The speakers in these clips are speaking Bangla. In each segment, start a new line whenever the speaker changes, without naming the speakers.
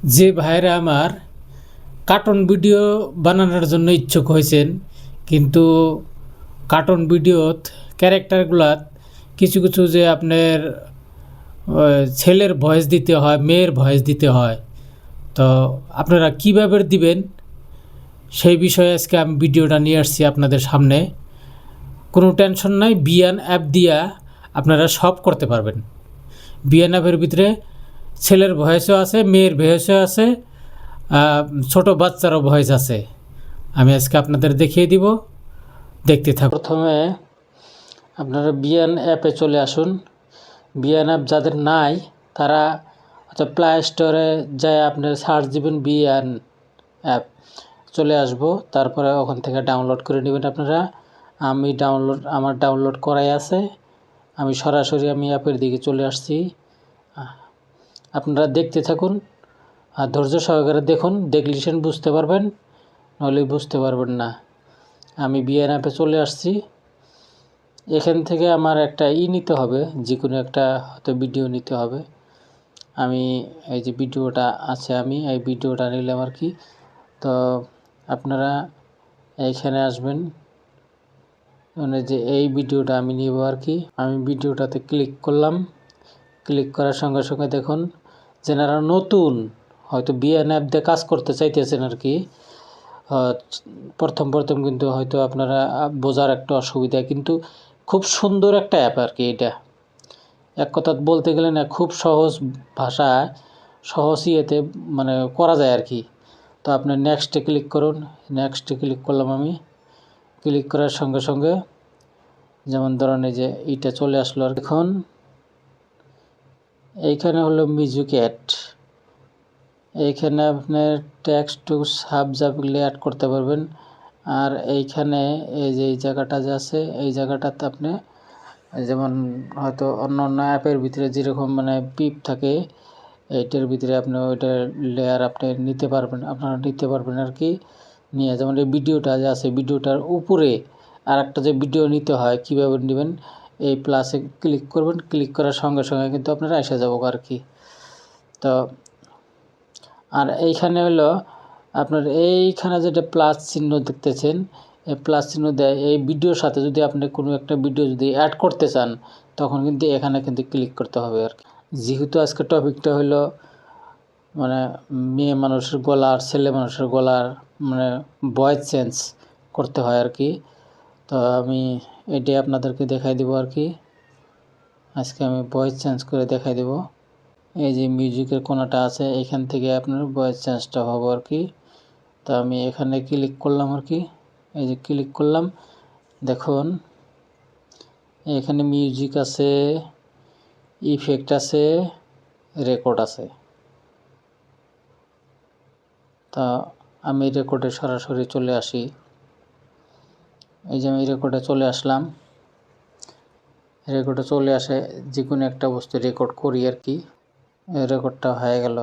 যে ভাইরা আমার কার্টুন ভিডিও বানানোর জন্য ইচ্ছুক হয়েছেন, কিন্তু কার্টুন ভিডিওত ক্যারেক্টারগুলাত কিছু কিছু যে আপনার ছেলের ভয়েস দিতে হয়, মেয়ের ভয়েস দিতে হয়, তো আপনারা কীভাবে দিবেন সেই বিষয়ে আজকে আমি ভিডিওটা নিয়ে আসছি আপনাদের সামনে। কোনো টেনশন নাই, বিয়ান অ্যাপ দিয়া আপনারা সব করতে পারবেন। বিয়ান অ্যাপের ভিতরে ছেলের ভয়েসও আছে, মেয়ের ভয়েসও আছে, ছোট বাচ্চারও ভয়েস আছে। আমি আজকে আপনাদের দেখিয়ে দিব, দেখতে থাকুন। প্রথমে আপনারা বিয়ান অ্যাপে চলে আসুন। বিয়ান অ্যাপ যাদের নাই তারা প্লে স্টোরে যায় আপনারা সার্চ দিবেন বিয়ান অ্যাপ, চলে আসবো, তারপরে ওখান থেকে ডাউনলোড করে নেবেন আপনারা। আমার ডাউনলোড করাই আছে, আমি সরাসরি অ্যাপের দিকে চলে আসছি। আপনারা দেখতে থাকুন আর ধৈর্য সহকারে দেখুন, দেখলেন বুঝতে পারবেন, নইলে বুঝতে পারবেন না। আমি বিয়ান অ্যাপে চলে আসছি। এখান থেকে আমার একটা নিতে হবে, যে কোনো একটা হয়তো ভিডিও নিতে হবে। আমি এই যে ভিডিওটা আছে, আমি এই ভিডিওটা নিলাম আর কি। তো আপনারা এইখানে আসবেন, মানে যে এই ভিডিওটা আমি নিব আর কি। আমি ভিডিওটাতে ক্লিক করলাম। ক্লিক করার সঙ্গে সঙ্গে দেখুন, যারা নতুন হয়তো বিয়ান অ্যাপ দিয়ে কাজ করতে চাইতেছেন আর কি, প্রথম কিন্তু হয়তো আপনারা বোঝার একটা অসুবিধা, কিন্তু খুব সুন্দর একটা অ্যাপ আর কি। এটা এক কথা বলতে গেলে না, খুব সহজ ভাষায় সহজ ইয়েতে মানে করা যায় আর কি। তো আপনি নেক্সটে ক্লিক করুন। নেক্সটে ক্লিক করলাম আমি। ক্লিক করার সঙ্গে সঙ্গে যেমন ধরেন এই যে এইটা চলে আসলো। আর এখন এইখানে হলো মিউজিক অ্যাড, এইখানে আপনার টেক্সট টু সাবজেক্টগুলি অ্যাড করতে পারবেন। আর এইখানে এই যে এই জায়গাটা যে আছে, এই জায়গাটাতে আপনি যেমন হয়তো অন্য অন্য অ্যাপের ভিতরে যেরকম মানে পিপ থাকে, এইটার ভিতরে আপনি ওইটার লেয়ার আপনি আপনারা নিতে পারবেন আর কি। নিয়ে যেমন এই ভিডিওটা যে আছে, ভিডিওটার উপরে আর একটা যে ভিডিও নিতে হয়, কীভাবে নেবেন, এই প্লাসে ক্লিক করবেন। ক্লিক করার সঙ্গে সঙ্গে কিন্তু আপনারা এসে যাবো আর কি। তো আর এইখানে হলো আপনার এইখানে যেটা প্লাস চিহ্ন দেখতেছেন, এই প্লাস চিহ্ন দেয় এই ভিডিওর সাথে যদি আপনি কোনো একটা ভিডিও যদি অ্যাড করতে চান, তখন কিন্তু এখানে কিন্তু ক্লিক করতে হবে আর কি। যেহেতু আজকে টপিকটা হলো মানে মেয়ে মানুষের গলার, ছেলে মানুষের গলার মানে ভয়েস চেঞ্জ করতে হয় আর কি। তো আমি এটাই আপনাদেরকে দেখাই দেবো আর কি। আজকে আমি ভয়েস চেঞ্জ করে দেখাই দেবো। এই যে মিউজিকের কোণাটা আছে, এখান থেকে আপনার ভয়েস চেঞ্জটা হবে আর কি। তো আমি এখানে ক্লিক করলাম আর কি। এই যে ক্লিক করলাম, দেখুন এখানে মিউজিক আছে, ইফেক্ট আছে, রেকর্ড আছে। তা আমি রেকর্ডে সরাসরি চলে আসি। এই যে আমি রেকর্ডে চলে আসলাম। রেকর্ডে চলে আসে যে কোনো একটা বস্তু রেকর্ড করি আর কি। রেকর্ডটা হয়ে গেল।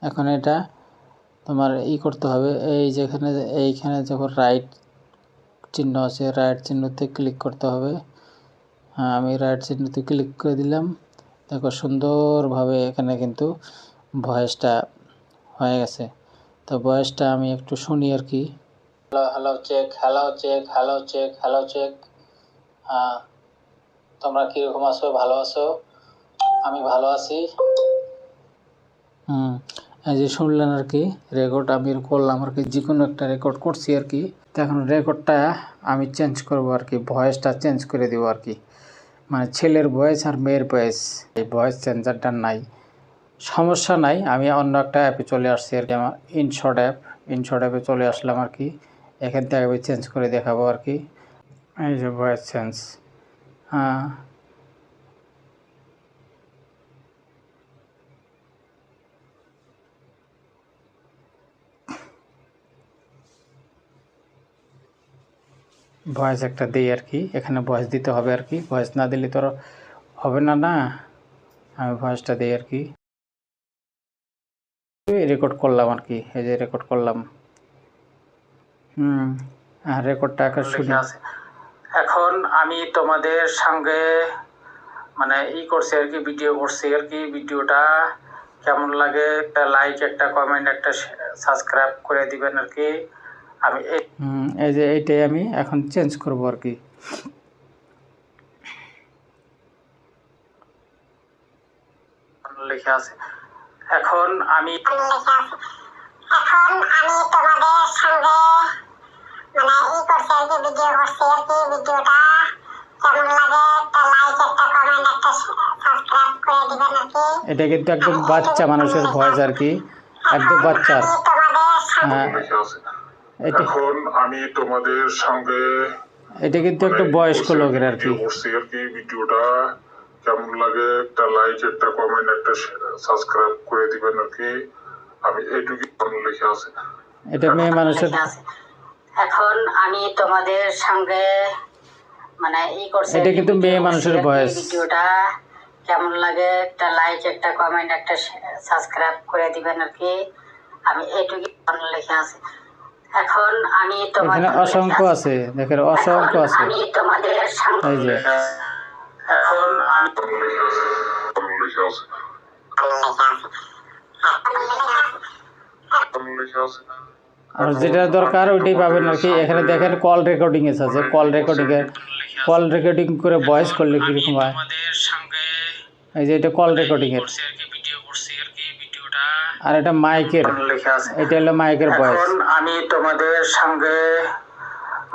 এখন এটা তোমার করতে হবে, এই যেখানে এইখানে যখন রাইট চিহ্ন আছে, রাইট চিহ্নতে ক্লিক করতে হবে। হ্যাঁ, আমি রাইট চিহ্নতে ক্লিক করে দিলাম। দেখো সুন্দরভাবে এখানে কিন্তু ভয়েসটা হয়ে গেছে। তো ভয়েসটা আমি একটু শুনি আর কি। Hello hello check, hello check, hello check, hello check. হ্যাঁ, তোমরা কীরকম আছো? ভালো আছো? আমি ভালো আছি। এই যে শুনলেন আর কি, রেকর্ড আমি করলাম আর কি, যে কোনো একটা রেকর্ড করছি আর কি। তো এখন রেকর্ডটা আমি চেঞ্জ করব আর কি, ভয়েসটা চেঞ্জ করে দেবো আর কি। মানে ছেলের ভয়েস আর মেয়ের ভয়েস, এই ভয়েস চেঞ্জারটা নাই, সমস্যা নাই। আমি অন্য একটা অ্যাপে চলে আসছি আর কি, আমার ইনশর্ট অ্যাপে চলে আসলাম আর কি। এখান থেকে আমি চেঞ্জ করে দেখাবো আর কি। এই যে ভয়েস চেঞ্জ, হ্যাঁ ভয়েস একটা দিই আর কি। এখানে ভয়েস দিতে হবে আর কি, ভয়েস না দিলে তো হবে না। আমি ভয়েসটা দিই আর কি, রেকর্ড করলাম আর কি। এই যে রেকর্ড করলাম। রেকর্ডটা আকার শুনে এখন আমি তোমাদের সঙ্গে মানে করছি আর কি, ভিডিও করছি আর কি। ভিডিওটা কেমন লাগে একটা লাইক, একটা কমেন্ট, একটা সাবস্ক্রাইব করে দিবেন আর কি। আমি এই যে এইটাই আমি এখন চেঞ্জ করব আর কি। লেখা আছে এখন আমি তোমাদের সঙ্গে মানে ই করছি আর কি, ভিডিও করছি আর কি। ভিডিওটা কেমন লাগে একটা লাইক, একটা কমেন্ট, একটা সাবস্ক্রাইব করে দিবেন আর কি। এটা কিন্তু একদম বাচ্চা মানুষের ভয়েস আর কি, একদম বাচ্চা।
এখন আমি তোমাদের সঙ্গে
এটা কিন্তু একটা বয়স্ক লোকের আর কি।
ভিডিওটা কেমন লাগে একটা লাইক, একটা কমেন্ট, একটা সাবস্ক্রাইব করে দিবেন আর কি। আমি এইটুকুই লেখা আছে।
এটা মেয়ে মানুষের।
এখন আমি তোমাদের সঙ্গে মানে ই করছি,
এটা কিন্তু মেয়ে মানুষের ভয়েস।
ভিডিওটা কেমন লাগে একটা লাইক, একটা কমেন্ট, একটা সাবস্ক্রাইব করে দিবেন আর কি। আমি এইটুকুই লেখা আছে। এখন আমি
এখানে অসংখ্য আছে, দেখেন অসংখ্য আছে।
আমি তোমাদের সঙ্গে
এই যে
এখন আমি লেখা আছে।
আর যেটা দরকার ওইটাই পাবেন আর কি। এখানে দেখেন কল রেকর্ডিং আছে, কল রেকর্ডিং করে ভয়েস করলে কিরকম হয়। এই যে এটা কল রেকর্ডিং এর, আর এটা মাইকের, এটা হলো মাইকের ভয়েস।
এখন আমি তোমাদের সঙ্গে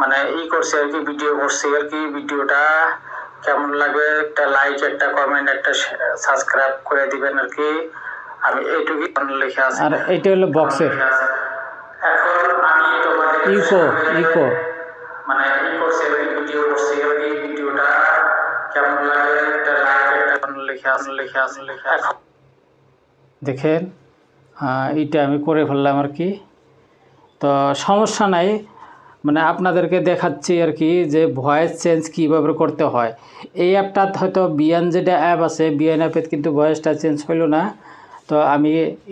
মানে ই করছি আর কি, ভিডিও করছি আর কি। ভিডিওটা কেমন লাগে একটা লাইক, একটা কমেন্ট, একটা সাবস্ক্রাইব করে দিবেন আর কি। আমি এইটুকুই লেখা আছে।
আর এটা হলো বক্সের
এখন আমি তোমাদের
ইকো
মানে ই করছি আর কি, ভিডিও করছি আর কি। ভিডিওটা কেমন লাগে একটা লাইক, একটা লেখা আছে। এখন
দেখেন এইটা আমি করে ফেললাম আর কি। তো সমস্যা নাই, মানে আপনাদেরকে দেখাচ্ছি আর কি যে ভয়েস চেঞ্জ কীভাবে করতে হয়। এই অ্যাপটা হয়তো বিয়ান যেটা অ্যাপ আছে, বিয়ান অ্যাপে কিন্তু ভয়েসটা চেঞ্জ হইল না। তো আমি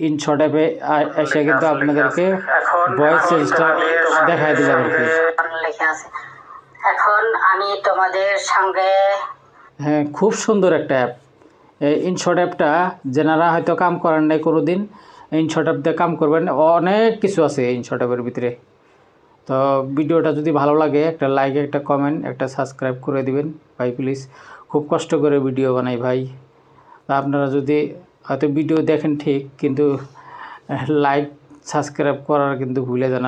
ইনশর্ট অ্যাপে এসে কিন্তু আপনাদেরকে ভয়েস চেঞ্জটা দেখাই দিলাম আর কি।
এখন আমি তোমাদের সঙ্গে
হ্যাঁ, খুব সুন্দর একটা অ্যাপ এই ইনশর্ট অ্যাপটা। যেনারা হয়তো কাম করেন নাই কোনো দিন, ইনশর্ট অ্যাপ দিয়ে কাম করবেন, অনেক কিছু আছে ইনশর্ট অ্যাপের ভিতরে। তো ভিডিওটা যদি ভালো লাগে একটা লাইক, একটা কমেন্ট, একটা সাবস্ক্রাইব করে দিবেন ভাই প্লিজ। খুব কষ্ট করে ভিডিও বানাই ভাই। তা আপনারা যদি হয়তো ভিডিও দেখেন ঠিক, কিন্তু লাইক সাবস্ক্রাইব করার কিন্তু ভুলে যান।